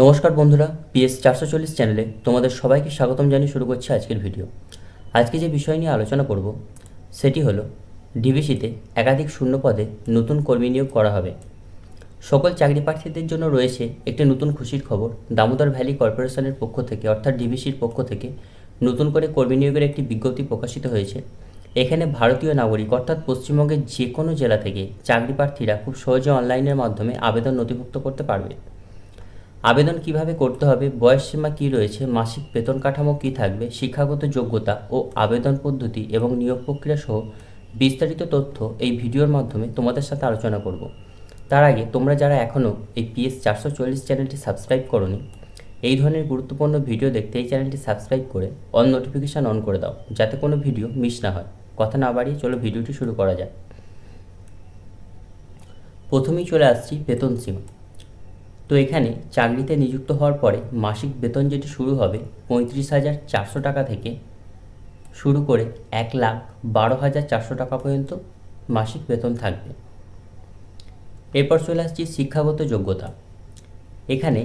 নমস্কার বন্ধুরা, পিএস 440 চ্যানেলে তোমাদের সবাইকে স্বাগতম জানিয়ে শুরু করছি আজকের ভিডিও। আজকে যে বিষয় নিয়ে আলোচনা করব সেটি হলো ডিভিসিতে একাধিক শূন্য পদে নতুন কর্মী নিয়োগ করা হবে। সকল চাকরি প্রার্থীদের জন্য রয়েছে একটি নতুন খুশির খবর। দামোদর ভ্যালি কর্পোরেশনের পক্ষ থেকে অর্থাৎ ডিভিসির পক্ষ থেকে নতুন করে কর্মী নিয়োগের একটি বিজ্ঞপ্তি প্রকাশিত হয়েছে। এখানে ভারতীয় নাগরিক অর্থাৎ পশ্চিমবঙ্গের যে কোনো জেলা থেকে চাকরি প্রার্থীরা খুব সহজে অনলাইনের মাধ্যমে আবেদন নথিভুক্ত করতে পারবে। আবেদন কিভাবে করতে হবে, বয়সসীমা কী রয়েছে, মাসিক বেতন কাঠামো কী থাকবে, শিক্ষাগত যোগ্যতা ও আবেদন পদ্ধতি এবং নিয়োগ প্রক্রিয়া সহ বিস্তারিত তথ্য এই ভিডিওর মাধ্যমে তোমাদের সাথে আলোচনা করব। তার আগে তোমরা যারা এখনও এই পিএস 440 চ্যানেলটি সাবস্ক্রাইব করোনি, এই ধরনের গুরুত্বপূর্ণ ভিডিও দেখতে এই চ্যানেলটি সাবস্ক্রাইব করে অল নোটিফিকেশান অন করে দাও, যাতে কোনো ভিডিও মিস না হয়। কথা না বাড়িয়ে চলো ভিডিওটি শুরু করা যাক। প্রথমেই চলে আসছি বেতন সীমা। তো এখানে চাকরিতে নিযুক্ত হওয়ার পরে মাসিক বেতন যেটি শুরু হবে 35,400 টাকা থেকে শুরু করে 1,12,400 টাকা পর্যন্ত মাসিক বেতন থাকবে। এরপর চলে আসছি শিক্ষাগত যোগ্যতা। এখানে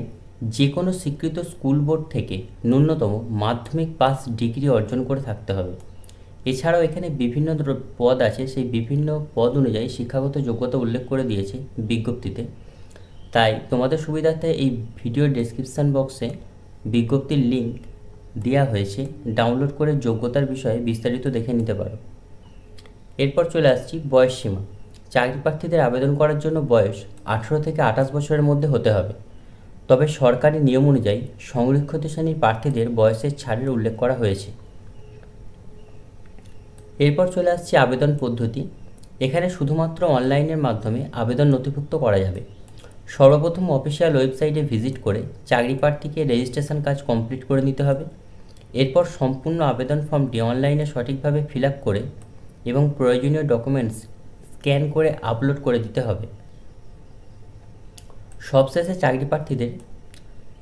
যে কোনো স্বীকৃত স্কুল বোর্ড থেকে ন্যূনতম মাধ্যমিক পাস ডিগ্রি অর্জন করে থাকতে হবে। এছাড়াও এখানে বিভিন্ন পদ আছে, সেই বিভিন্ন পদ অনুযায়ী শিক্ষাগত যোগ্যতা উল্লেখ করে দিয়েছে বিজ্ঞপ্তিতে। তাই তোমাদের সুবিধার্থে এই ভিডিও ডেসক্রিপশান বক্সে বিজ্ঞপ্তির লিঙ্ক দেওয়া হয়েছে, ডাউনলোড করে যোগ্যতার বিষয়ে বিস্তারিত দেখে নিতে পারো। এরপর চলে আসছি বয়সসীমা। চাকরি প্রার্থীদের আবেদন করার জন্য বয়স 18 থেকে 28 বছরের মধ্যে হতে হবে। তবে সরকারি নিয়ম অনুযায়ী সংরক্ষিত শ্রেণীর প্রার্থীদের বয়সের ছাড়ের উল্লেখ করা হয়েছে। এরপর চলে আসছে আবেদন পদ্ধতি। এখানে শুধুমাত্র অনলাইনের মাধ্যমে আবেদন নথিভুক্ত করা যাবে। সর্বপ্রথম অফিসিয়াল ওয়েবসাইটে ভিজিট করে চাকরি প্রার্থীকে রেজিস্ট্রেশন কাজ কমপ্লিট করে নিতে হবে। এরপর সম্পূর্ণ আবেদন ফর্মটি অনলাইনে সঠিকভাবে ফিল আপ করে এবং প্রয়োজনীয় ডকুমেন্টস স্ক্যান করে আপলোড করে দিতে হবে। সবশেষে চাকরি প্রার্থীদের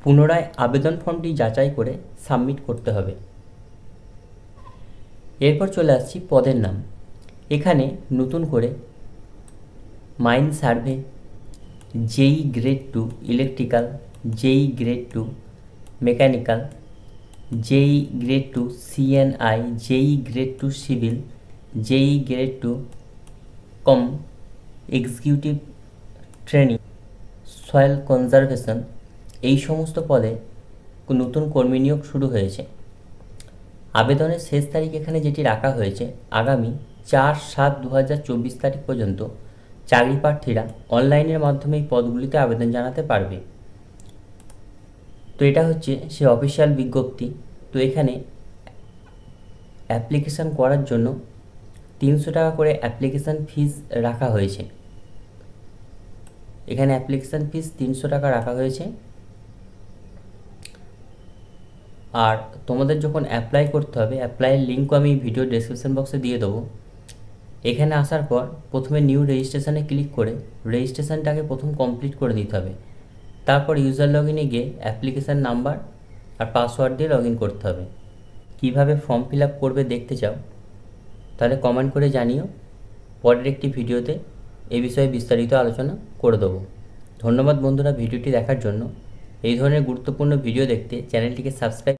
পুনরায় আবেদন ফর্মটি যাচাই করে সাবমিট করতে হবে। এরপর চলে আসছি পদের নাম। এখানে নতুন করে মাইন সার্ভে, জেই গ্রেড 2 ইলেকট্রিক্যাল, জেই গ্রেড 2 মেকানিক্যাল, জেই গ্রেড 2 সিএনআই, জেই গ্রেড 2 সিভিল, জেই গ্রেড 2 কম এক্সিকিউটিভ ট্রেনিং, সয়েল কনজারভেশন, এই সমস্ত পদে নতুন কর্মী নিয়োগ শুরু হয়েছে। আবেদনের শেষ তারিখ এখানে যেটি রাখা হয়েছে আগামী 4/7/2024 তারিখ পর্যন্ত চাকরি প্রার্থীরা অনলাইনের মাধ্যমে এই পদগুলিতে আবেদন জানাতে পারবে। তো এটা হচ্ছে সে অফিসিয়াল বিজ্ঞপ্তি। তো এখানে অ্যাপ্লিকেশান করার জন্য 300 টাকা করে অ্যাপ্লিকেশান ফিস রাখা হয়েছে। এখানে অ্যাপ্লিকেশান ফিস 300 টাকা রাখা হয়েছে। আর তোমাদের যখন অ্যাপ্লাই করতে হবে, অ্যাপ্লাইয়ের লিঙ্কও আমি ভিডিও ডেসক্রিপশন বক্সে দিয়ে দেবো। এখানে আসার পর প্রথমে নিউ রেজিস্ট্রেশনে ক্লিক করে রেজিস্ট্রেশনটাকে প্রথম কমপ্লিট করে নিতে হবে। তারপর ইউজার লগইনে গিয়ে অ্যাপ্লিকেশান নাম্বার আর পাসওয়ার্ড দিয়ে লগ ইন করতে হবে। কীভাবে ফর্ম ফিল আপ করবে দেখতে চাও তাহলে কমেন্ট করে জানিও, পরের একটি ভিডিওতে এই বিষয়ে বিস্তারিত আলোচনা করে দেবো। ধন্যবাদ বন্ধুরা ভিডিওটি দেখার জন্য। এই ধরনের গুরুত্বপূর্ণ ভিডিও দেখতে চ্যানেলটিকে সাবস্ক্রাইব